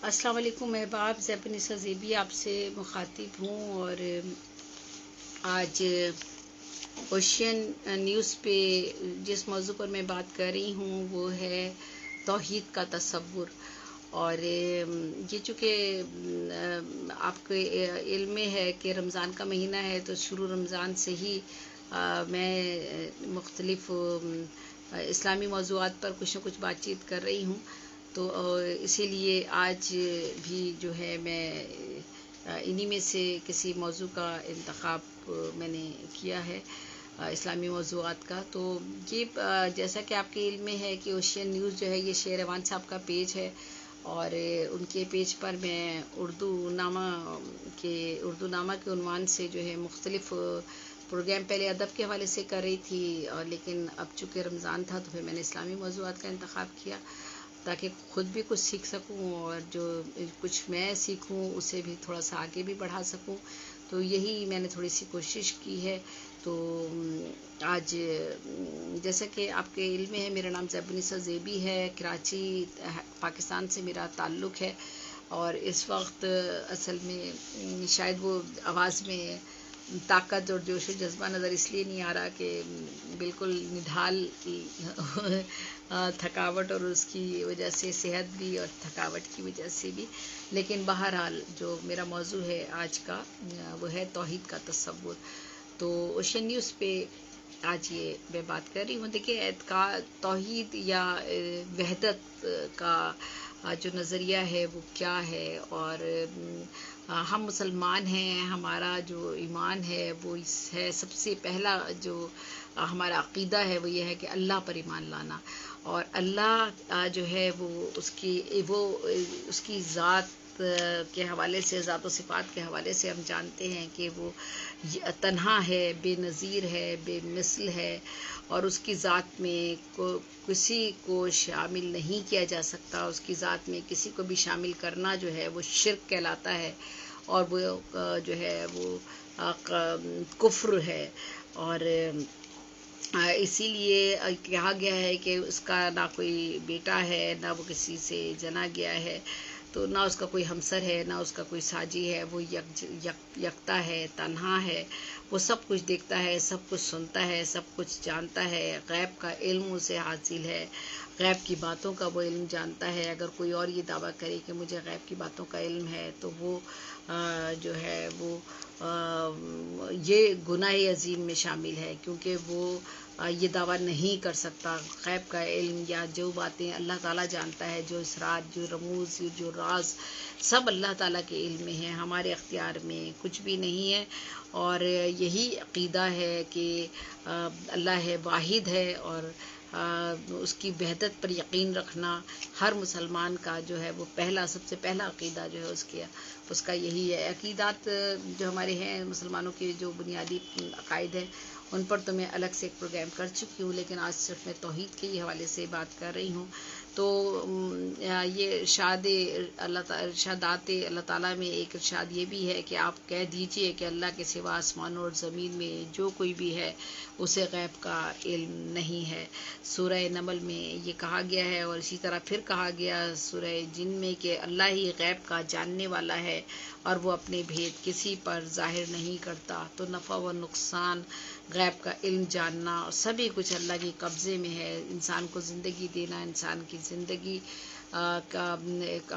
السلام علیکم احباب، زیب نساء زیبی آپ سے مخاطب ہوں، اور آج اوشین نیوز پہ جس موضوع پر میں بات کر رہی ہوں وہ ہے توحید کا تصور۔ اور یہ چونکہ آپ کو علم میں ہے کہ رمضان کا مہینہ ہے، تو شروع رمضان سے ہی میں مختلف اسلامی موضوعات پر کچھ نہ کچھ بات چیت کر رہی ہوں، تو اسی لیے آج بھی جو ہے میں انہی میں سے کسی موضوع کا انتخاب میں نے کیا ہے، اسلامی موضوعات کا۔ تو یہ جیسا کہ آپ کے علم میں ہے کہ اوشین نیوز جو ہے یہ شیر روان صاحب کا پیج ہے، اور ان کے پیج پر میں اردو نامہ کے عنوان سے جو ہے مختلف پروگرام پہلے ادب کے حوالے سے کر رہی تھی، لیکن اب چونکہ رمضان تھا تو پھر میں نے اسلامی موضوعات کا انتخاب کیا تاکہ خود بھی کچھ سیکھ سکوں، اور جو کچھ میں سیکھوں اسے بھی تھوڑا سا آگے بھی بڑھا سکوں۔ تو یہی میں نے تھوڑی سی کوشش کی ہے۔ تو آج جیسا کہ آپ کے علم میں ہے، میرا نام زیب نساء زیبی ہے، کراچی پاکستان سے میرا تعلق ہے، اور اس وقت اصل میں شاید وہ آواز میں طاقت اور جوش و جذبہ نظر اس لیے نہیں آ رہا کہ بالکل نڈھال تھکاوٹ اور اس کی وجہ سے، صحت بھی اور تھکاوٹ کی وجہ سے بھی، لیکن بہرحال جو میرا موضوع ہے آج کا وہ ہے توحید کا تصور۔ تو اوشین نیوز پہ آج یہ میں بات کر رہی ہوں۔ دیکھیں، اعتقاد توحید یا وحدت کا جو نظریہ ہے وہ کیا ہے، اور ہم مسلمان ہیں، ہمارا جو ایمان ہے وہ ہے، سب سے پہلا جو ہمارا عقیدہ ہے وہ یہ ہے کہ اللہ پر ایمان لانا، اور اللہ جو ہے وہ اس کی ذات کے حوالے سے، ذات و صفات کے حوالے سے ہم جانتے ہیں کہ وہ تنہا ہے، بے نظیر ہے، بے مثل ہے، اور اس کی ذات میں کسی کو شامل نہیں کیا جا سکتا۔ اس کی ذات میں کسی کو بھی شامل کرنا جو ہے وہ شرک کہلاتا ہے، اور وہ جو ہے وہ کفر ہے، اور اسی لیے کہا گیا ہے کہ اس کا نہ کوئی بیٹا ہے، نہ وہ کسی سے جنا گیا ہے، تو نہ اس کا کوئی ہمسر ہے، نہ اس کا کوئی ساجی ہے، وہ یکتا ہے، تنہا ہے، وہ سب کچھ دیکھتا ہے، سب کچھ سنتا ہے، سب کچھ جانتا ہے، غیب کا علم اسے حاصل ہے، غیب کی باتوں کا وہ علم جانتا ہے۔ اگر کوئی اور یہ دعویٰ کرے کہ مجھے غیب کی باتوں کا علم ہے تو وہ جو ہے وہ یہ گناہ عظیم میں شامل ہے، کیونکہ وہ یہ دعویٰ نہیں کر سکتا۔ غیب کا علم یا جو باتیں اللہ تعالیٰ جانتا ہے، جو اسرار، جو رموز، جو راز، سب اللہ تعالیٰ کے علم میں ہے، ہمارے اختیار میں کچھ بھی نہیں ہے۔ اور یہی عقیدہ ہے کہ اللہ ہے، واحد ہے، اور اس کی وحدت پر یقین رکھنا ہر مسلمان کا جو ہے وہ سب سے پہلا عقیدہ جو ہے اس کا یہی ہے۔ عقیدات جو ہمارے ہیں مسلمانوں کے، جو بنیادی عقائد ہیں، ان پر تو میں الگ سے ایک پروگرام کر چکی ہوں، لیکن آج صرف میں توحید کے ہی حوالے سے بات کر رہی ہوں۔ تو یہ ارشادات اللہ تعالیٰ میں ایک ارشاد یہ بھی ہے کہ آپ کہہ دیجئے کہ اللہ کے سوا آسمانوں اور زمین میں جو کوئی بھی ہے اسے غیب کا علم نہیں ہے۔ سورہ نمل میں یہ کہا گیا ہے، اور اسی طرح پھر کہا گیا سورہ جن میں کہ اللہ ہی غیب کا جاننے والا ہے، اور وہ اپنے بھید کسی پر ظاہر نہیں کرتا۔ تو نفع و نقصان، غیب کا علم جاننا، سبھی کچھ اللہ کے قبضے میں ہے۔ انسان کو زندگی دینا، انسان کی زندگی کا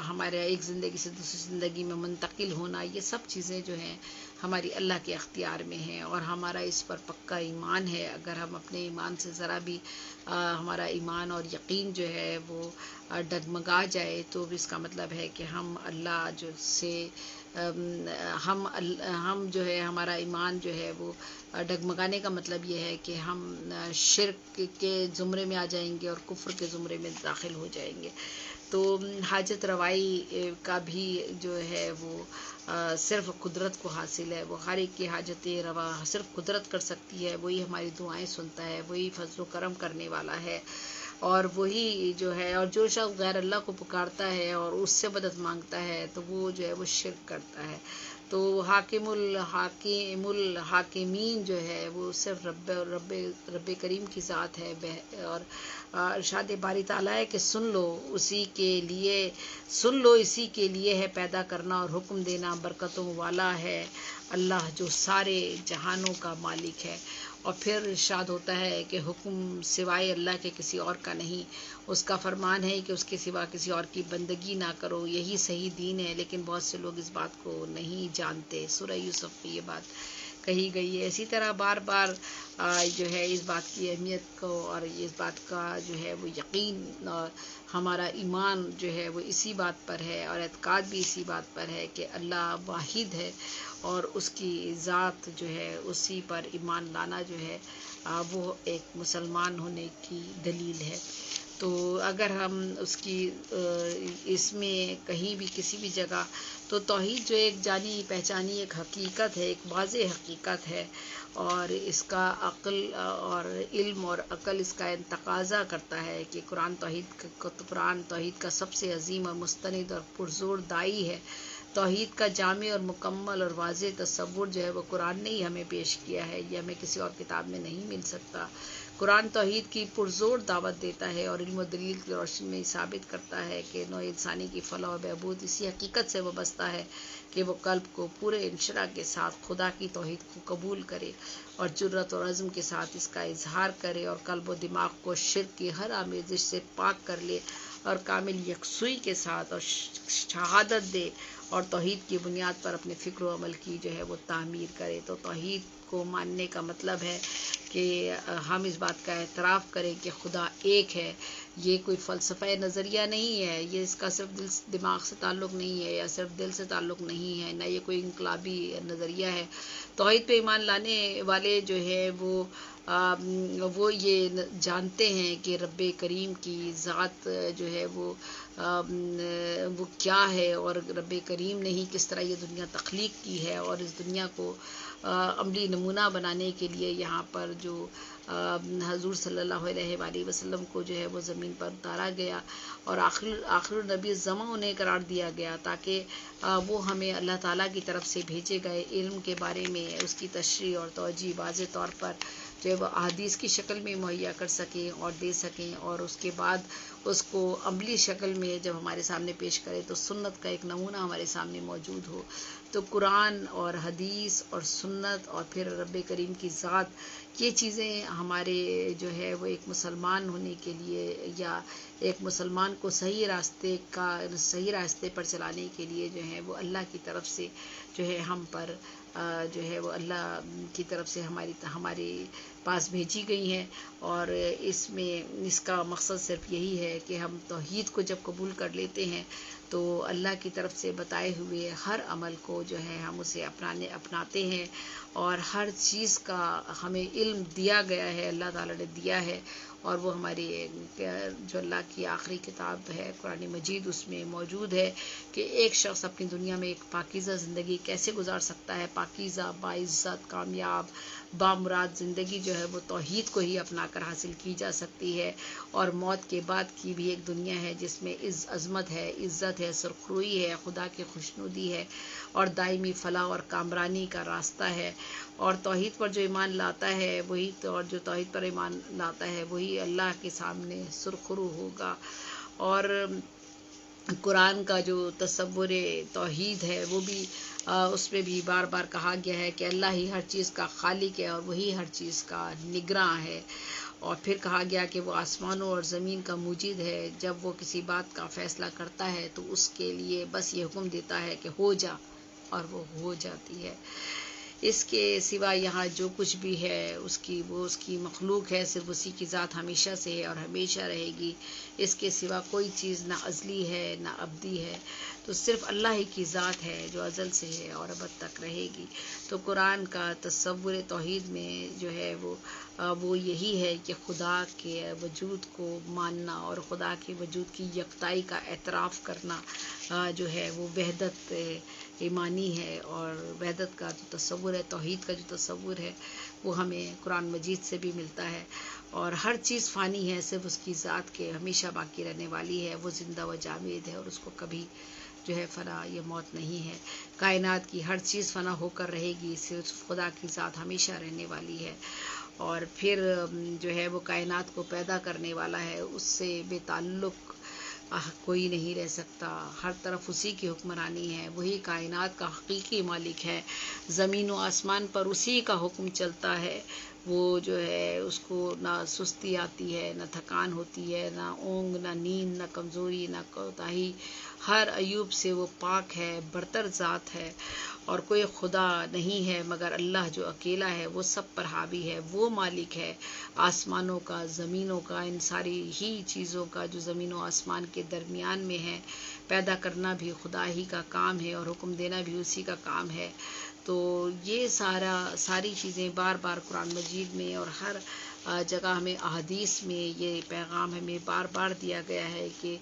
ہمارے ایک زندگی سے دوسری زندگی میں منتقل ہونا، یہ سب چیزیں جو ہیں ہماری اللہ کے اختیار میں ہیں، اور ہمارا اس پر پکا ایمان ہے۔ اگر ہم اپنے ایمان سے ذرا بھی ہمارا ایمان اور یقین جو ہے وہ ڈگمگا جائے تو اس کا مطلب ہے کہ ہم اللہ جو سے ہم جو ہے ہمارا ایمان جو ہے وہ ڈگمگانے کا مطلب یہ ہے کہ ہم شرک کے زمرے میں آ جائیں گے اور کفر کے زمرے میں داخل ہو جائیں گے۔ تو حاجت روائی کا بھی جو ہے وہ صرف قدرت کو حاصل ہے۔ وہ ہر ایک کی حاجتیں روا صرف قدرت کر سکتی ہے، وہی ہماری دعائیں سنتا ہے، وہی فضل و کرم کرنے والا ہے، اور وہی جو ہے، اور جو شخص غیر اللہ کو پکارتا ہے اور اس سے مدد مانگتا ہے تو وہ جو ہے وہ شرک کرتا ہے۔ تو حاکم الحاکمین جو ہے وہ صرف رب کریم کی ذات ہے، اور ارشاد باری تعالیٰ ہے کہ سن لو اسی کے لیے ہے پیدا کرنا اور حکم دینا، برکتوں والا ہے اللہ جو سارے جہانوں کا مالک ہے۔ اور پھر ارشاد ہوتا ہے کہ حکم سوائے اللہ کے کسی اور کا نہیں، اس کا فرمان ہے کہ اس کے سوا کسی اور کی بندگی نہ کرو، یہی صحیح دین ہے، لیکن بہت سے لوگ اس بات کو نہیں جانتے۔ سورہ یوسف میں یہ بات کہی گئی ہے۔ اسی طرح بار بار جو ہے اس بات کی اہمیت کو اور اس بات کا جو ہے وہ یقین، ہمارا ایمان جو ہے وہ اسی بات پر ہے، اور اعتقاد بھی اسی بات پر ہے کہ اللہ واحد ہے، اور اس کی ذات جو ہے اسی پر ایمان لانا جو ہے وہ ایک مسلمان ہونے کی دلیل ہے۔ تو اگر ہم اس میں کہیں بھی کسی بھی جگہ، تو توحید جو ایک جانی پہچانی ایک حقیقت ہے، ایک واضح حقیقت ہے، اور اس کا عقل اور علم اور عقل اس کا تقاضا کرتا ہے کہ قرآن توحید کا سب سے عظیم اور مستند اور پرزور داعی ہے۔ توحید کا جامع اور مکمل اور واضح تصور جو ہے وہ قرآن نے ہی ہمیں پیش کیا ہے، یہ ہمیں کسی اور کتاب میں نہیں مل سکتا۔ قرآن توحید کی پرزور دعوت دیتا ہے اور علم و دلیل کی روشنی میں ثابت کرتا ہے کہ نوع انسانی کی فلاح و بہبود اسی حقیقت سے وابستہ ہے کہ وہ قلب کو پورے انشراح کے ساتھ خدا کی توحید کو قبول کرے، اور جرأت اور عزم کے ساتھ اس کا اظہار کرے، اور قلب و دماغ کو شرک کی ہر آمیزش سے پاک کر لے، اور کامل یکسوئی کے ساتھ اور شہادت دے، اور توحید کی بنیاد پر اپنے فکر و عمل کی جو ہے وہ تعمیر کرے۔ تو توحید کو ماننے کا مطلب ہے کہ ہم اس بات کا اعتراف کریں کہ خدا ایک ہے۔ یہ کوئی فلسفہ نظریہ نہیں ہے، یہ اس کا صرف دماغ سے تعلق نہیں ہے، یا صرف دل سے تعلق نہیں ہے، نہ یہ کوئی انقلابی نظریہ ہے۔ توحید پہ ایمان لانے والے جو ہے وہ یہ جانتے ہیں کہ رب کریم کی ذات جو ہے وہ کیا ہے، اور رب کریم نے ہی کس طرح یہ دنیا تخلیق کی ہے، اور اس دنیا کو عملی نمونہ بنانے کے لیے یہاں پر جو حضور صلی اللہ علیہ وآلہ وسلم کو جو ہے وہ زمین پر اتارا گیا، اور آخر النبی زماں انہیں قرار دیا گیا، تاکہ وہ ہمیں اللہ تعالیٰ کی طرف سے بھیجے گئے علم کے بارے میں اس کی تشریح اور توجیہ واضح طور پر جو ہے وہ احادیث کی شکل میں مہیا کر سکیں اور دے سکیں، اور اس کے بعد اس کو عملی شکل میں جب ہمارے سامنے پیش کرے تو سنت کا ایک نمونہ ہمارے سامنے موجود ہو۔ تو قرآن اور حدیث اور سنت اور پھر رب کریم کی ذات، یہ چیزیں ہمارے جو ہے وہ ایک مسلمان ہونے کے لیے، یا ایک مسلمان کو صحیح راستے پر چلانے کے لیے جو ہے وہ اللہ کی طرف سے جو ہے ہم پر جو ہے وہ اللہ کی طرف سے ہمارے پاس بھیجی گئی ہیں، اور اس کا مقصد صرف یہی ہے کہ ہم توحید کو جب قبول کر لیتے ہیں تو اللہ کی طرف سے بتائے ہوئے ہر عمل کو جو ہے ہم اسے اپناتے ہیں، اور ہر چیز کا ہمیں علم دیا گیا ہے، اللہ تعالیٰ نے دیا ہے، اور وہ ہماری جو اللہ کی آخری کتاب ہے قرآن مجید، اس میں موجود ہے کہ ایک شخص اپنی دنیا میں ایک پاکیزہ زندگی کیسے گزار سکتا ہے۔ پاکیزہ، باعزت، کامیاب، بامراد زندگی جو ہے وہ توحید کو ہی اپنا کر حاصل کی جا سکتی ہے، اور موت کے بعد کی بھی ایک دنیا ہے جس میں عظمت ہے، عزت ہے، سرخروئی ہے، خدا کی خوشنودی ہے، اور دائمی فلاح اور کامرانی کا راستہ ہے۔ اور توحید پر جو ایمان لاتا ہے وہی اللہ کے سامنے سرخرو ہوگا۔ اور قرآن کا جو تصور توحید ہے وہ بھی اس میں بھی بار بار کہا گیا ہے کہ اللہ ہی ہر چیز کا خالق ہے، اور وہی ہر چیز کا نگراں ہے، اور پھر کہا گیا کہ وہ آسمانوں اور زمین کا موجد ہے، جب وہ کسی بات کا فیصلہ کرتا ہے تو اس کے لیے بس یہ حکم دیتا ہے کہ ہو جا، اور وہ ہو جاتی ہے۔ اس کے سوا یہاں جو کچھ بھی ہے اس کی مخلوق ہے، صرف اسی کی ذات ہمیشہ سے ہے اور ہمیشہ رہے گی۔ اس کے سوا کوئی چیز نہ ازلی ہے نہ ابدی ہے، تو صرف اللہ ہی کی ذات ہے جو ازل سے ہے اور ابد تک رہے گی۔ تو قرآن کا تصور توحید میں جو ہے وہ یہی ہے کہ خدا کے وجود کو ماننا، اور خدا کے وجود کی یکتائی کا اعتراف کرنا جو ہے وہ وحدت ایمانی ہے، اور وحدت کا جو تصور ہے، توحید کا جو تصور ہے، وہ ہمیں قرآن مجید سے بھی ملتا ہے. اور ہر چیز فانی ہے، صرف اس کی ذات کے ہمیشہ باقی رہنے والی ہے. وہ زندہ و جاوید ہے اور اس کو کبھی جو ہے فنا یا موت نہیں ہے. کائنات کی ہر چیز فنا ہو کر رہے گی، صرف خدا کی ذات ہمیشہ رہنے والی ہے. اور پھر جو ہے وہ کائنات کو پیدا کرنے والا ہے، اس سے بے تعلق کوئی نہیں رہ سکتا. ہر طرف اسی کی حکمرانی ہے، وہی کائنات کا حقیقی مالک ہے. زمین و آسمان پر اسی کا حکم چلتا ہے. وہ جو ہے اس کو نہ سستی آتی ہے، نہ تھکان ہوتی ہے، نہ اونگ، نہ نیند، نہ کمزوری، نہ کوتاہی. ہر عیوب سے وہ پاک ہے، برتر ذات ہے. اور کوئی خدا نہیں ہے مگر اللہ جو اکیلا ہے، وہ سب پر حاوی ہے. وہ مالک ہے آسمانوں کا، زمینوں کا، ان ساری ہی چیزوں کا جو زمین و آسمان کے درمیان میں ہے. پیدا کرنا بھی خدا ہی کا کام ہے اور حکم دینا بھی اسی کا کام ہے. تو یہ ساری چیزیں بار بار قرآن مجید میں اور ہر جگہ ہمیں احادیث میں یہ پیغام ہمیں بار بار دیا گیا ہے کہ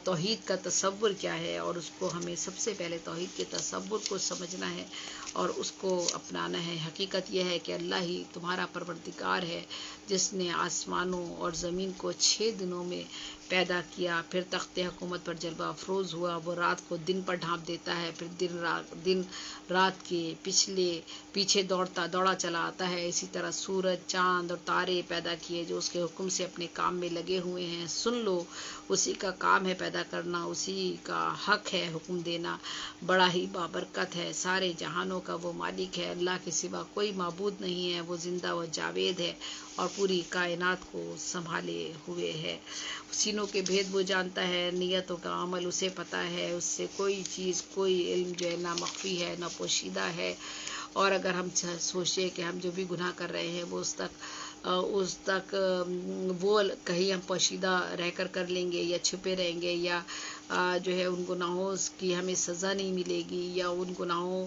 توحید کا تصور کیا ہے، اور اس کو ہمیں سب سے پہلے توحید کے تصور کو سمجھنا ہے اور اس کو اپنانا ہے. حقیقت یہ ہے کہ اللہ ہی تمہارا پروردگار ہے، جس نے آسمانوں اور زمین کو 6 دنوں میں پیدا کیا، پھر تخت حکومت پر جلوہ افروز ہوا. وہ رات کو دن پر ڈھانپ دیتا ہے، پھر دن رات کے پیچھے دوڑا چلا آتا ہے. اسی طرح سورج، چاند اور تارے پیدا کیے جو اس کے حکم سے اپنے کام میں لگے ہوئے ہیں. سن لو، اسی کا کام ہے پیدا کرنا، اسی کا حق ہے حکم دینا. بڑا ہی بابرکت ہے، سارے جہانوں کا وہ مالک ہے. اللہ کے سوا کوئی معبود نہیں ہے. وہ زندہ و جاوید ہے اور پوری کائنات کو سنبھالے ہوئے ہے. سینوں کے بھید وہ جانتا ہے، نیتوں کا عمل اسے پتہ ہے. اس سے کوئی چیز، کوئی علم جو ہے نہ مخفی ہے نہ پوشیدہ ہے. اور اگر ہم سوچیں کہ ہم جو بھی گناہ کر رہے ہیں وہ اس تک وہ کہیں ہم پوشیدہ رہ کر لیں گے یا چھپے رہیں گے، یا جو ہے ان گناہوں کی ہمیں سزا نہیں ملے گی، یا ان گناہوں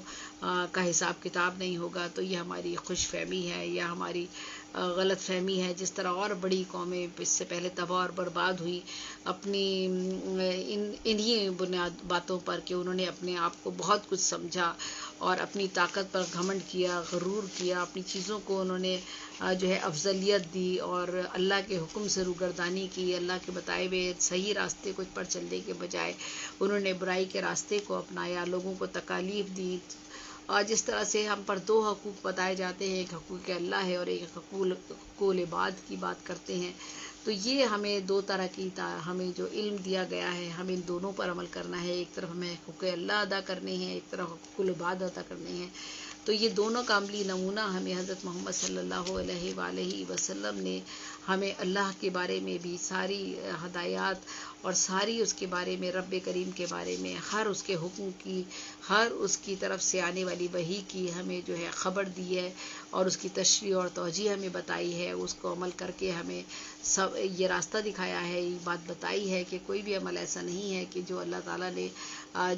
کا حساب کتاب نہیں ہوگا، تو یہ ہماری خوش فہمی ہے یا ہماری غلط فہمی ہے. جس طرح اور بڑی قومیں اس سے پہلے تباہ اور برباد ہوئی اپنی انہی بنیاد باتوں پر کہ انہوں نے اپنے آپ کو بہت کچھ سمجھا اور اپنی طاقت پر گھمنڈ کیا، غرور کیا، اپنی چیزوں کو انہوں نے جو ہے افضلیت دی اور اللہ کے حکم سے روگردانی کی. اللہ کے بتائے ہوئے صحیح راستے کو پر چلنے کے بجائے انہوں نے برائی کے راستے کو اپنایا، لوگوں کو تکالیف دی. اور جس طرح سے ہم پر 2 حقوق بتائے جاتے ہیں، ایک حقوق اللہ ہے اور ایک حقوق العباد کی بات کرتے ہیں. تو یہ ہمیں 2 طرح کی ہمیں جو علم دیا گیا ہے، ہمیں ان دونوں پر عمل کرنا ہے. ایک طرف ہمیں حقوق اللہ ادا کرنے ہیں، ایک طرف حقوق العباد ادا کرنے ہیں. تو یہ دونوں کا عملی نمونہ ہمیں حضرت محمد صلی اللہ علیہ وآلہ وسلم نے ہمیں اللہ کے بارے میں بھی ساری ہدایات اور ساری اس کے بارے میں، رب کریم کے بارے میں، ہر اس کے حکم کی، ہر اس کی طرف سے آنے والی وحی کی ہمیں جو ہے خبر دی ہے اور اس کی تشریح اور توجیہ ہمیں بتائی ہے. اس کو عمل کر کے ہمیں سب یہ راستہ دکھایا ہے، یہ بات بتائی ہے کہ کوئی بھی عمل ایسا نہیں ہے کہ جو اللہ تعالیٰ نے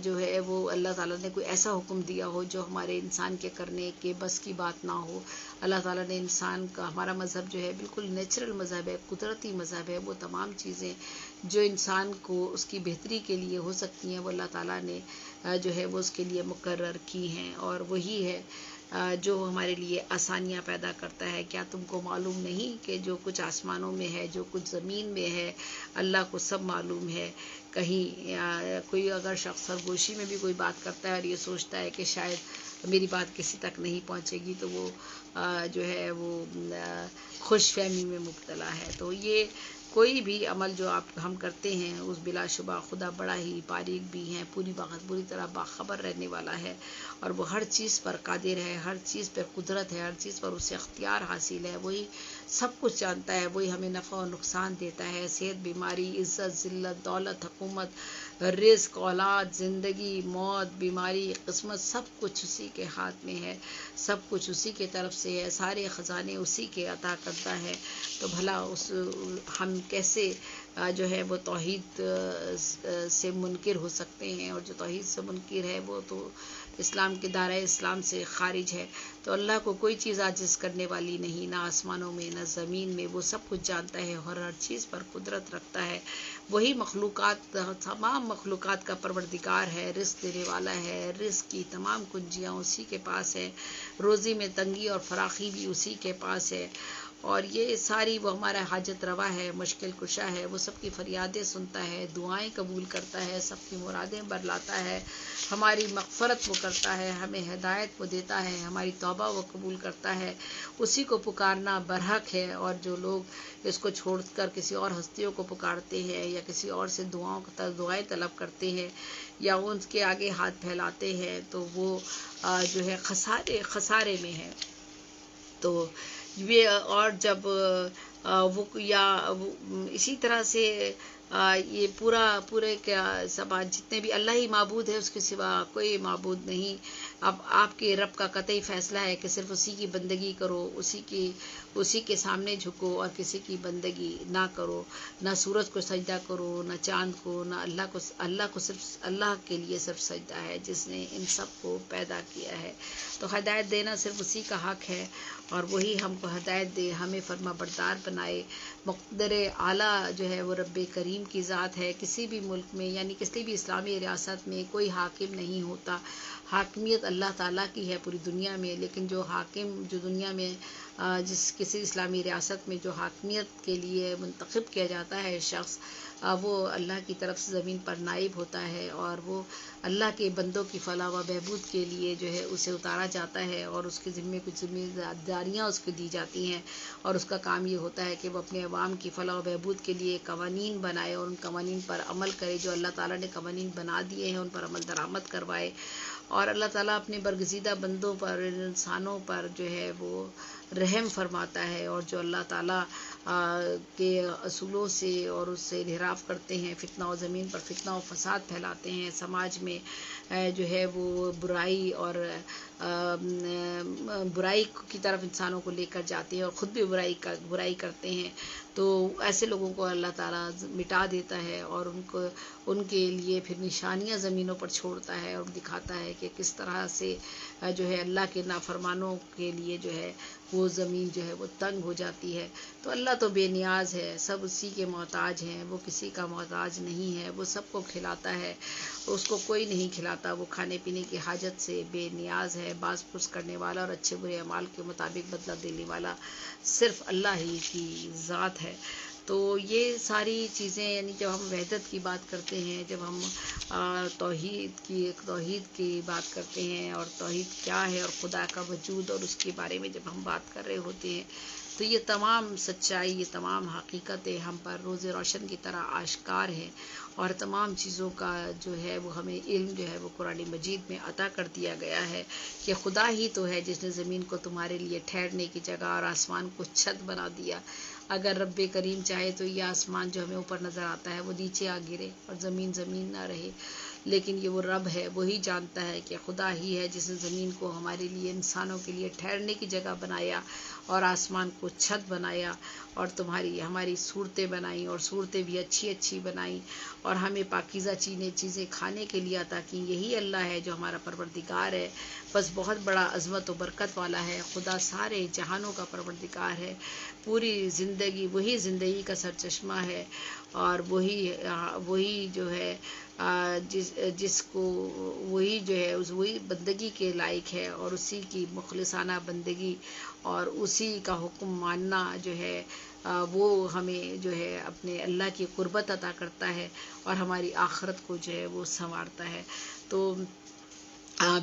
جو ہے وہ اللہ تعالیٰ نے کوئی ایسا حکم دیا ہو جو ہمارے انسان کے کرنے کے بس کی بات نہ ہو. اللہ تعالیٰ نے انسان کا، ہمارا مذہب جو ہے بالکل نیچرل مذہب ہے، قدرتی مذہب ہے. وہ تمام چیزیں جو انسان کو اس کی بہتری کے لیے ہو سکتی ہیں وہ اللہ تعالیٰ نے جو ہے وہ اس کے لیے مقرر کی ہیں، اور وہی ہے جو ہمارے لیے آسانیاں پیدا کرتا ہے. کیا تم کو معلوم نہیں کہ جو کچھ آسمانوں میں ہے، جو کچھ زمین میں ہے، اللہ کو سب معلوم ہے. کہیں کوئی اگر شخص سرگوشی میں بھی کوئی بات کرتا ہے اور یہ سوچتا ہے کہ شاید میری بات کسی تک نہیں پہنچے گی، تو وہ جو ہے وہ خوش فہمی میں مبتلا ہے. تو یہ کوئی بھی عمل جو ہم کرتے ہیں اس بلا شبہ خدا بڑا ہی باریک بھی ہے، پوری طرح باخبر رہنے والا ہے، اور وہ ہر چیز پر قادر ہے، ہر چیز پر قدرت ہے، ہر چیز پر اسے اختیار حاصل ہے. وہی سب کچھ جانتا ہے، وہی ہمیں نفع و نقصان دیتا ہے. صحت، بیماری، عزت، ذلت، دولت، حکومت، رزق، اولاد، زندگی، موت، بیماری، قسمت، سب کچھ اسی کے ہاتھ میں ہے، سب کچھ اسی کے طرف سے ہے، سارے خزانے اسی کے عطا کرتا ہے. تو بھلا ہم کیسے جو ہے وہ توحید سے منکر ہو سکتے ہیں، اور جو توحید سے منکر ہے وہ تو اسلام کے دائرۂ اسلام سے خارج ہے۔ تو اللہ کو کوئی چیز عاجز کرنے والی نہیں، نہ آسمانوں میں نہ زمین میں، وہ سب کچھ جانتا ہے اور ہر چیز پر قدرت رکھتا ہے۔ وہی مخلوقات، تمام مخلوقات کا پروردگار ہے، رزق دینے والا ہے، رزق کی تمام کنجیاں اسی کے پاس ہے، روزی میں تنگی اور فراخی بھی اسی کے پاس ہے، اور یہ ساری وہ ہمارا حاجت روا ہے، مشکل کشا ہے، وہ سب کی فریادیں سنتا ہے، دعائیں قبول کرتا ہے، سب کی مرادیں برلاتا ہے، ہماری مغفرت وہ کرتا ہے، ہمیں ہدایت وہ دیتا ہے، ہماری توبہ وہ قبول کرتا ہے، اسی کو پکارنا برحق ہے۔ اور جو لوگ اس کو چھوڑ کر کسی اور ہستیوں کو پکارتے ہیں یا کسی اور سے دعائیں طلب کرتے ہیں یا ان کے آگے ہاتھ پھیلاتے ہیں تو وہ جو ہے خسارے میں ہے۔ تو یہ اور جب وہ یا اسی طرح سے یہ پورے کیا سماج جتنے بھی اللہ ہی معبود ہے، اس کے سوا کوئی معبود نہیں۔ اب آپ کے رب کا قطعی فیصلہ ہے کہ صرف اسی کی بندگی کرو، اسی کے سامنے جھکو اور کسی کی بندگی نہ کرو، نہ سورج کو سجدہ کرو، نہ چاند کو، نہ اللہ کو صرف اللہ کے لیے صرف سجدہ ہے جس نے ان سب کو پیدا کیا ہے۔ تو ہدایت دینا صرف اسی کا حق ہے اور وہی ہم کو ہدایت دے، ہمیں فرما بردار بنائے۔ مقتدر اعلیٰ جو ہے وہ رب کریم کی ذات ہے۔ کسی بھی ملک میں یعنی کسی بھی اسلامی ریاست میں کوئی حاکم نہیں ہوتا، حاکمیت اللہ تعالیٰ کی ہے پوری دنیا میں، لیکن جو حاکم جو دنیا میں کسی اسلامی ریاست میں جو حاکمیت کے لیے منتخب کیا جاتا ہے شخص، وہ اللہ کی طرف سے زمین پر نائب ہوتا ہے اور وہ اللہ کے بندوں کی فلاح و بہبود کے لیے جو ہے اسے اتارا جاتا ہے اور اس کے ذمے کچھ ذمہ داریاں اس کو دی جاتی ہیں، اور اس کا کام یہ ہوتا ہے کہ وہ اپنے عوام کی فلاح و بہبود کے لیے قوانین بنائے اور ان قوانین پر عمل کرے، جو اللہ تعالیٰ نے قوانین بنا دیے ہیں ان پر عمل درآمد کروائے۔ اور اللہ تعالیٰ اپنے برگزیدہ بندوں پر، انسانوں پر جو ہے وہ رحم فرماتا ہے، اور جو اللہ تعالیٰ کے اصولوں سے اور اس سے انحراف کرتے ہیں، فتنہ و زمین پر فتنہ و فساد پھیلاتے ہیں، سماج میں جو ہے وہ برائی اور برائی کی طرف انسانوں کو لے کر جاتے ہیں اور خود بھی برائی کرتے ہیں، تو ایسے لوگوں کو اللہ تعالیٰ مٹا دیتا ہے اور ان کے لیے پھر نشانیاں زمینوں پر چھوڑتا ہے اور دکھاتا ہے کہ کس طرح سے جو ہے اللہ کے نافرمانوں کے لیے جو ہے وہ زمین جو ہے وہ تنگ ہو جاتی ہے۔ تو اللہ تو بے نیاز ہے، سب اسی کے محتاج ہیں، وہ کسی کا محتاج نہیں ہے، وہ سب کو کھلاتا ہے، اس کو کوئی نہیں کھلاتا، وہ کھانے پینے کی حاجت سے بے نیاز ہے، باز پرس کرنے والا اور اچھے برے اعمال کے مطابق بدلہ دینے والا صرف اللہ ہی کی ذات ہے۔ تو یہ ساری چیزیں یعنی جب ہم وحدت کی بات کرتے ہیں، جب ہم توحید کی بات کرتے ہیں اور توحید کیا ہے اور خدا کا وجود اور اس کے بارے میں جب ہم بات کر رہے ہوتے ہیں، تو یہ تمام سچائی، یہ تمام حقیقتیں ہم پر روز روشن کی طرح آشکار ہیں، اور تمام چیزوں کا جو ہے وہ ہمیں علم جو ہے وہ قرآن مجید میں عطا کر دیا گیا ہے کہ خدا ہی تو ہے جس نے زمین کو تمہارے لیے ٹھہرنے کی جگہ اور آسمان کو چھت بنا دیا۔ اگر رب کریم چاہے تو یہ آسمان جو ہمیں اوپر نظر آتا ہے وہ نیچے آ گرے اور زمین نہ رہے، لیکن یہ وہ رب ہے، وہی جانتا ہے کہ خدا ہی ہے جس نے زمین کو ہمارے لیے، انسانوں کے لیے ٹھہرنے کی جگہ بنایا اور آسمان کو چھت بنایا اور ہماری صورتیں بنائیں اور صورتیں بھی اچھی اچھی بنائیں اور ہمیں پاکیزہ چیزیں کھانے کے لیے عطا کی۔ یہی اللہ ہے جو ہمارا پروردگار ہے، بس بہت بڑا عظمت و برکت والا ہے۔ خدا سارے جہانوں کا پروردگار ہے، پوری زندگی وہی زندگی کا سرچشمہ ہے، اور وہی جو ہے جس کو وہی جو ہے وہی بندگی کے لائق ہے، اور اسی کی مخلصانہ بندگی اور اسی کا حکم ماننا جو ہے وہ ہمیں جو ہے اپنے اللہ کی قربت عطا کرتا ہے اور ہماری آخرت کو جو ہے وہ سنوارتا ہے۔ تو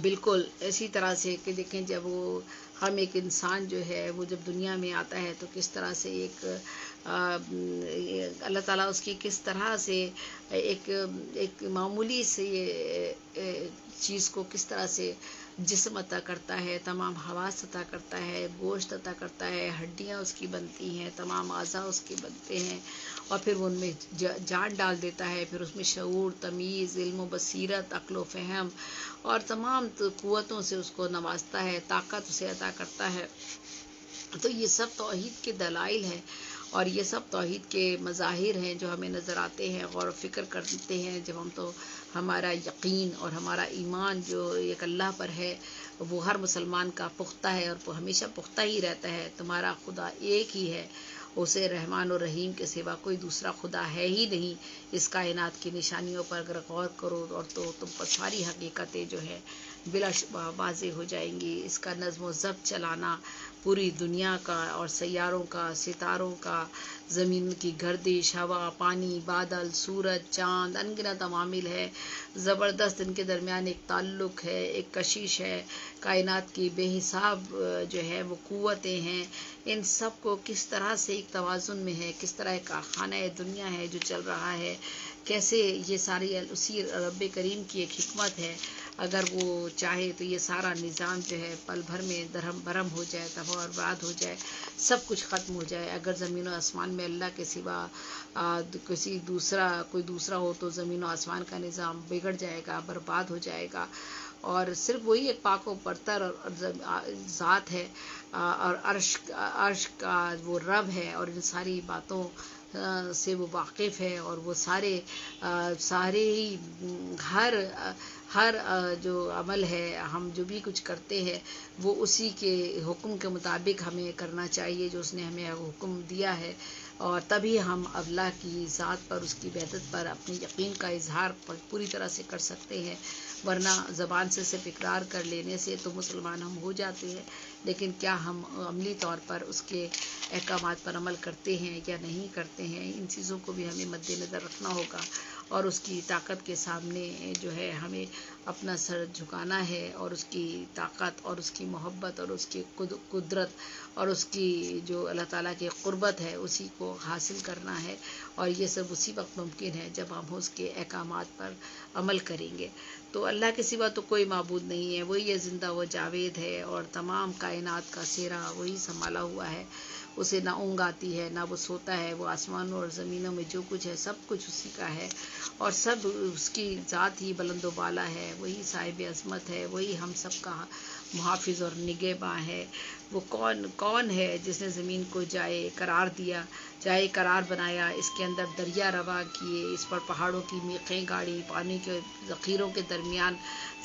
بالکل اسی طرح سے کہ دیکھیں جب ایک انسان جو ہے وہ جب دنیا میں آتا ہے تو کس طرح سے اللہ تعالیٰ اس کی کس طرح سے ایک معمولی سے چیز کو کس طرح سے جسم عطا کرتا ہے، تمام حواس عطا کرتا ہے، گوشت عطا کرتا ہے، ہڈیاں اس کی بنتی ہیں، تمام اعضاء اس کے بنتے ہیں، اور پھر وہ ان میں جان ڈال دیتا ہے، پھر اس میں شعور، تمیز، علم و بصیرت، عقل و فہم اور تمام قوتوں سے اس کو نوازتا ہے، طاقت اسے عطا کرتا ہے۔ تو یہ سب توحید کے دلائل ہیں، اور یہ سب توحید کے مظاہر ہیں جو ہمیں نظر آتے ہیں، غور و فکر کرتے ہیں جب ہم، تو ہمارا یقین اور ہمارا ایمان جو ایک اللہ پر ہے وہ ہر مسلمان کا پختہ ہے اور وہ ہمیشہ پختہ ہی رہتا ہے۔ تمہارا خدا ایک ہی ہے، اسے رحمان اور رحیم کے سوا کوئی دوسرا خدا ہے ہی نہیں۔ اس کائنات کی نشانیوں پر اگر غور کرو اور تو تم پر ساری حقیقتیں جو ہے بلا شبہ واضح ہو جائیں گی۔ اس کا نظم و ضبط چلانا پوری دنیا کا اور سیاروں کا، ستاروں کا، زمین کی گردش، ہوا، پانی، بادل، سورج، چاند، ان گنت عوامل ہے، زبردست ان کے درمیان ایک تعلق ہے، ایک کشش ہے، کائنات کی بے حساب جو ہے وہ قوتیں ہیں، ان سب کو کس طرح سے ایک توازن میں ہے، کس طرح ایک خانہ دنیا ہے جو چل رہا ہے، کیسے یہ ساری اسی رب کریم کی ایک حکمت ہے۔ اگر وہ چاہے تو یہ سارا نظام جو ہے پل بھر میں درہم برہم ہو جائے، تباہ و برباد ہو جائے، سب کچھ ختم ہو جائے۔ اگر زمین و آسمان میں اللہ کے سوا کوئی دوسرا ہو تو زمین و آسمان کا نظام بگڑ جائے گا، برباد ہو جائے گا۔ اور صرف وہی ایک پاک و برتر ذات ہے اور عرش کا وہ رب ہے اور ان ساری باتوں سے وہ واقف ہے، اور وہ سارے ہی ہر جو عمل ہے، ہم جو بھی کچھ کرتے ہیں وہ اسی کے حکم کے مطابق ہمیں کرنا چاہیے جو اس نے ہمیں حکم دیا ہے، اور تبھی ہم اللہ کی ذات پر، اس کی وحدت پر اپنے یقین کا اظہار پوری طرح سے کر سکتے ہیں۔ ورنہ زبان سے صرف اقرار کر لینے سے تو مسلمان ہم ہو جاتے ہیں، لیکن کیا ہم عملی طور پر اس کے احکامات پر عمل کرتے ہیں یا نہیں کرتے ہیں؟ ان چیزوں کو بھی ہمیں مد نظر رکھنا ہوگا، اور اس کی طاقت کے سامنے جو ہے ہمیں اپنا سر جھکانا ہے، اور اس کی طاقت اور اس کی محبت اور اس کی قدرت اور اس کی جو اللہ تعالیٰ کی قربت ہے اسی کو حاصل کرنا ہے، اور یہ سب اسی وقت ممکن ہے جب ہم اس کے احکامات پر عمل کریں گے۔ تو اللہ کے سوا تو کوئی معبود نہیں ہے، وہی ہے زندہ و جاوید ہے، اور تمام کائنات کا سیرا وہی سنبھالا ہوا ہے۔ اسے نہ اونگ آتی ہے، نہ وہ سوتا ہے، وہ آسمانوں اور زمینوں میں جو کچھ ہے سب کچھ اسی کا ہے، اور سب اس کی ذات ہی بلند و بالا ہے، وہی صاحب عظمت ہے، وہی ہم سب کا محافظ اور نگہباں ہے۔ وہ کون ہے جس نے زمین کو جائے قرار بنایا، اس کے اندر دریا روا کیے، اس پر پہاڑوں کی میخیں گاڑی، پانی کے ذخیروں کے درمیان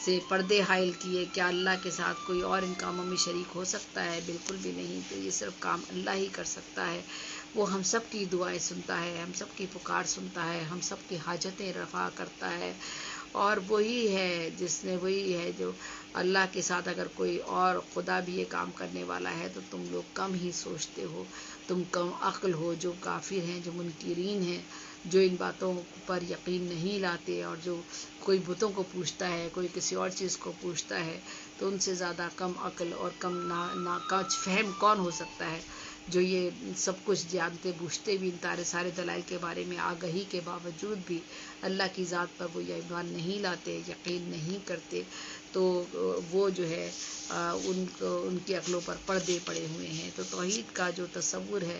سے پردے حائل کیے؟ کیا اللہ کے ساتھ کوئی اور ان کاموں میں شریک ہو سکتا ہے؟ بالکل بھی نہیں۔ تو یہ صرف کام اللہ ہی کر سکتا ہے۔ وہ ہم سب کی دعائیں سنتا ہے، ہم سب کی پکار سنتا ہے، ہم سب کی حاجتیں رفع کرتا ہے، اور وہی ہے جو اللہ کے ساتھ اگر کوئی اور خدا بھی یہ کام کرنے والا ہے تو تم لوگ کم ہی سوچتے ہو، تم کم عقل ہو، جو کافر ہیں، جو منکرین ہیں، جو ان باتوں پر یقین نہیں لاتے، اور جو کوئی بتوں کو پوجتا ہے، کوئی کسی اور چیز کو پوجتا ہے، تو ان سے زیادہ کم عقل اور کم ناقص فہم کون ہو سکتا ہے جو یہ سب کچھ جانتے بوجھتے بھی ان سارے دلائل کے بارے میں آگہی کے باوجود بھی اللہ کی ذات پر وہ ایمان نہیں لاتے، یقین نہیں کرتے، تو وہ جو ہے ان کی عقلوں پر پردے پڑے ہوئے ہیں۔ تو توحید کا جو تصور ہے،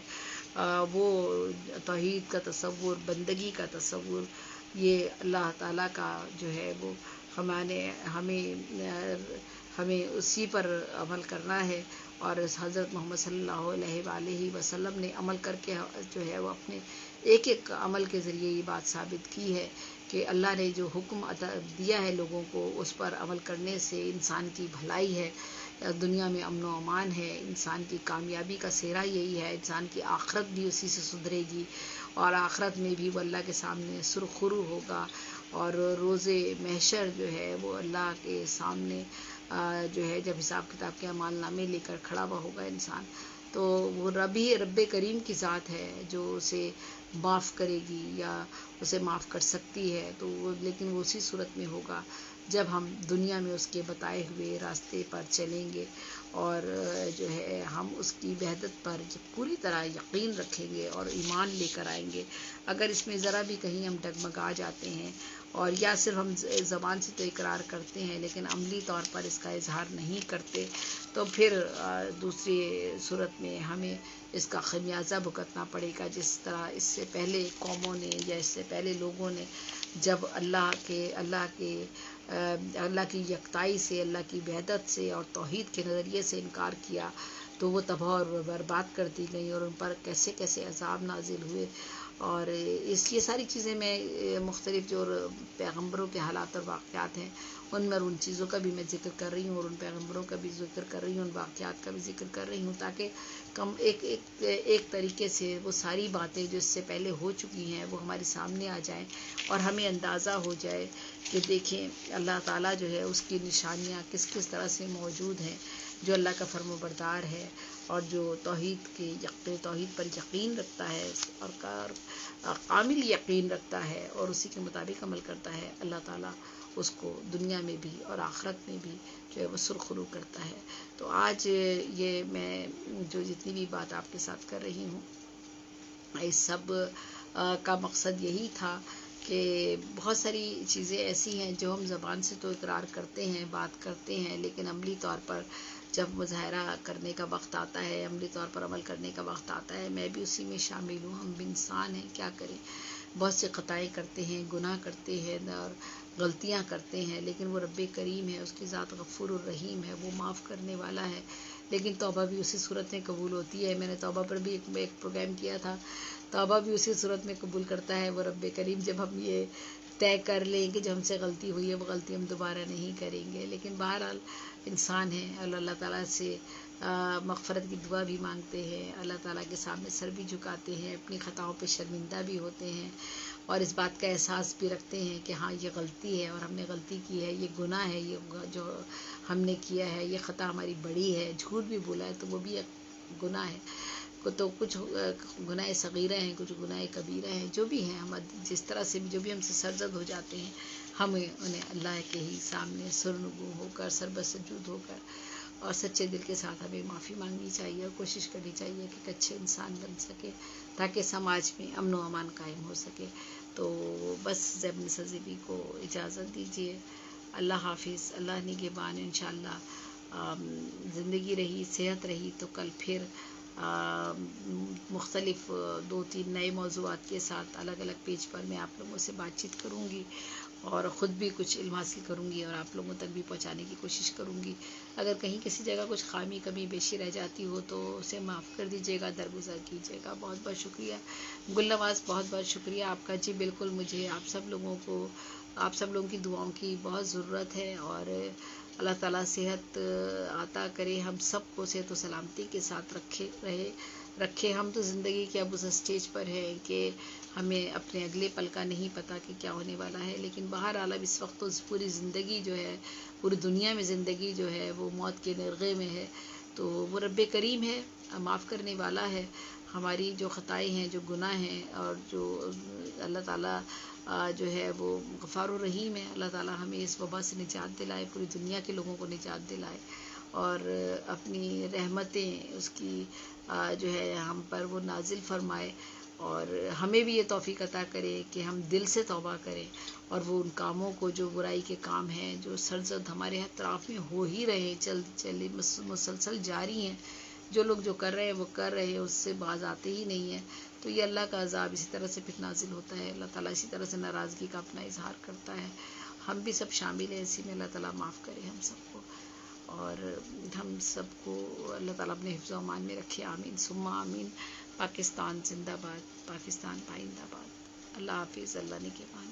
وہ توحید کا تصور، بندگی کا تصور، یہ اللہ تعالیٰ کا جو ہے وہ ہمیں اسی پر عمل کرنا ہے، اور حضرت محمد صلی اللہ علیہ وآلہ وسلم نے عمل کر کے جو ہے وہ اپنے ایک عمل کے ذریعے یہ بات ثابت کی ہے کہ اللہ نے جو حکم دیا ہے لوگوں کو اس پر عمل کرنے سے انسان کی بھلائی ہے، دنیا میں امن و امان ہے، انسان کی کامیابی کا سہرا یہی ہے، انسان کی آخرت بھی اسی سے سدھرے گی، اور آخرت میں بھی وہ اللہ کے سامنے سرخرو ہوگا، اور روز محشر جو ہے وہ اللہ کے سامنے جو ہے جب حساب کتاب کے اعمال نامے لے کر کھڑا ہوا ہوگا انسان، تو وہ رب کریم کی ذات ہے جو اسے معاف کرے گی یا اسے معاف کر سکتی ہے، تو لیکن وہ اسی صورت میں ہوگا جب ہم دنیا میں اس کے بتائے ہوئے راستے پر چلیں گے، اور جو ہے ہم اس کی وحدت پر پوری طرح یقین رکھیں گے اور ایمان لے کر آئیں گے۔ اگر اس میں ذرا بھی کہیں ہم ڈگمگا جاتے ہیں، اور یا صرف ہم زبان سے تو اقرار کرتے ہیں لیکن عملی طور پر اس کا اظہار نہیں کرتے، تو پھر دوسری صورت میں ہمیں اس کا خمیازہ بھگتنا پڑے گا، جس طرح اس سے پہلے قوموں نے یا اس سے پہلے لوگوں نے جب اللہ کی یکتائی سے، اللہ کی وحدت سے اور توحید کے نظریے سے انکار کیا، تو وہ تباہ اور برباد کر دی گئیں اور ان پر کیسے کیسے عذاب نازل ہوئے. اور یہ ساری چیزیں میں مختلف جو پیغمبروں کے حالات اور واقعات ہیں ان میں ان چیزوں کا بھی میں ذکر کر رہی ہوں اور ان پیغمبروں کا بھی ذکر کر رہی ہوں، ان واقعات کا بھی ذکر کر رہی ہوں، تاکہ کم ایک طریقے سے وہ ساری باتیں جو اس سے پہلے ہو چکی ہیں وہ ہمارے سامنے آ جائیں اور ہمیں اندازہ ہو جائے کہ دیکھیں اللہ تعالیٰ جو ہے اس کی نشانیاں کس کس طرح سے موجود ہیں. جو اللہ کا فرم و بردار ہے اور جو توحید پر یقین رکھتا ہے اور کامل یقین رکھتا ہے اور اسی کے مطابق عمل کرتا ہے، اللہ تعالیٰ اس کو دنیا میں بھی اور آخرت میں بھی جو ہے وہ سرخرو کرتا ہے. تو آج یہ میں جو جتنی بھی بات آپ کے ساتھ کر رہی ہوں اس سب کا مقصد یہی تھا کہ بہت ساری چیزیں ایسی ہیں جو ہم زبان سے تو اقرار کرتے ہیں، بات کرتے ہیں، لیکن عملی طور پر جب مظاہرہ کرنے کا وقت آتا ہے، عملی طور پر عمل کرنے کا وقت آتا ہے، میں بھی اسی میں شامل ہوں. ہم بھی انسان ہیں، کیا کریں، بہت سے خطائیں کرتے ہیں، گناہ کرتے ہیں اور غلطیاں کرتے ہیں، لیکن وہ رب کریم ہے، اس کی ذات غفور الرحیم ہے، وہ معاف کرنے والا ہے. لیکن توبہ بھی اسی صورت میں قبول ہوتی ہے. میں نے توبہ پر بھی ایک پروگرام کیا تھا. توبہ بھی اسی صورت میں قبول کرتا ہے وہ رب کریم جب ہم یہ طے کر لیں کہ جو ہم سے غلطی ہوئی ہے وہ غلطی ہم دوبارہ نہیں کریں گے. لیکن بہرحال انسان ہے اور اللہ تعالیٰ سے مغفرت کی دعا بھی مانگتے ہیں، اللہ تعالیٰ کے سامنے سر بھی جھکاتے ہیں، اپنی خطاؤں پہ شرمندہ بھی ہوتے ہیں اور اس بات کا احساس بھی رکھتے ہیں کہ ہاں یہ غلطی ہے اور ہم نے غلطی کی ہے، یہ گناہ ہے، یہ جو ہم نے کیا ہے، یہ خطا ہماری بڑی ہے. جھوٹ بھی بولا ہے تو وہ بھی ایک گناہ ہے. تو کچھ گناہ صغیرہ ہیں، کچھ گناہ کبیرہ ہیں، جو بھی ہیں ہم جس طرح سے بھی جو بھی ہم سے سرزد ہو جاتے ہیں ہمیں انہیں اللہ کے ہی سامنے سرنگو ہو کر سربسجود ہو کر اور سچے دل کے ساتھ ہمیں معافی مانگنی چاہیے اور کوشش کرنی چاہیے کہ ایک اچھے انسان بن سکے تاکہ سماج میں امن و امان قائم ہو سکے. تو بس زیب نثار زیبی کو اجازت دیجیے. اللہ حافظ، اللہ نگہبان. انشاءاللہ زندگی رہی، صحت رہی تو کل پھر مختلف 2-3 نئے موضوعات کے ساتھ الگ الگ پیج پر میں آپ لوگوں سے بات چیت کروں گی اور خود بھی کچھ علم حاصل کروں گی اور آپ لوگوں تک بھی پہنچانے کی کوشش کروں گی. اگر کہیں کسی جگہ کچھ خامی کمی بیشی رہ جاتی ہو تو اسے معاف کر دیجیے گا، درگزر کیجیے گا. بہت بہت شکریہ. گل نواز بہت بہت شکریہ آپ کا. جی بالکل، مجھے آپ سب لوگوں کی دعاؤں کی بہت ضرورت ہے اور اللہ تعالیٰ صحت عطا کرے، ہم سب کو صحت و سلامتی کے ساتھ رکھے. ہم تو زندگی کے اب اس اسٹیج پر ہیں کہ ہمیں اپنے اگلے پل کا نہیں پتہ کہ کیا ہونے والا ہے، لیکن بہرحال اب اس وقت تو پوری زندگی جو ہے، پوری دنیا میں زندگی جو ہے وہ موت کے نرغے میں ہے. تو وہ رب کریم ہے، معاف کرنے والا ہے. ہماری جو خطائیں ہیں، جو گناہ ہیں اور جو اللہ تعالیٰ جو ہے وہ غفار الرحیم ہے. اللہ تعالیٰ ہمیں اس وبا سے نجات دلائے، پوری دنیا کے لوگوں کو نجات دلائے اور اپنی رحمتیں اس کی جو ہے ہم پر وہ نازل فرمائے اور ہمیں بھی یہ توفیق عطا کرے کہ ہم دل سے توبہ کریں اور وہ ان کاموں کو جو برائی کے کام ہیں جو سرزد ہمارے اطراف میں ہو ہی رہے چلے مسلسل جاری ہیں، جو لوگ جو کر رہے ہیں وہ کر رہے ہیں، اس سے باز آتے ہی نہیں ہیں. تو یہ اللہ کا عذاب اسی طرح سے پھر نازل ہوتا ہے. اللہ تعالیٰ اسی طرح سے ناراضگی کا اپنا اظہار کرتا ہے. ہم بھی سب شامل ہیں اسی میں. اللہ تعالیٰ معاف کرے ہم سب کو اور ہم سب کو اللہ تعالیٰ اپنے حفظ و امان میں رکھے. آمین ثم آمین. پاکستان زندہ باد، پاکستان پائندہ باد. اللہ حافظ، اللہ نگہبان.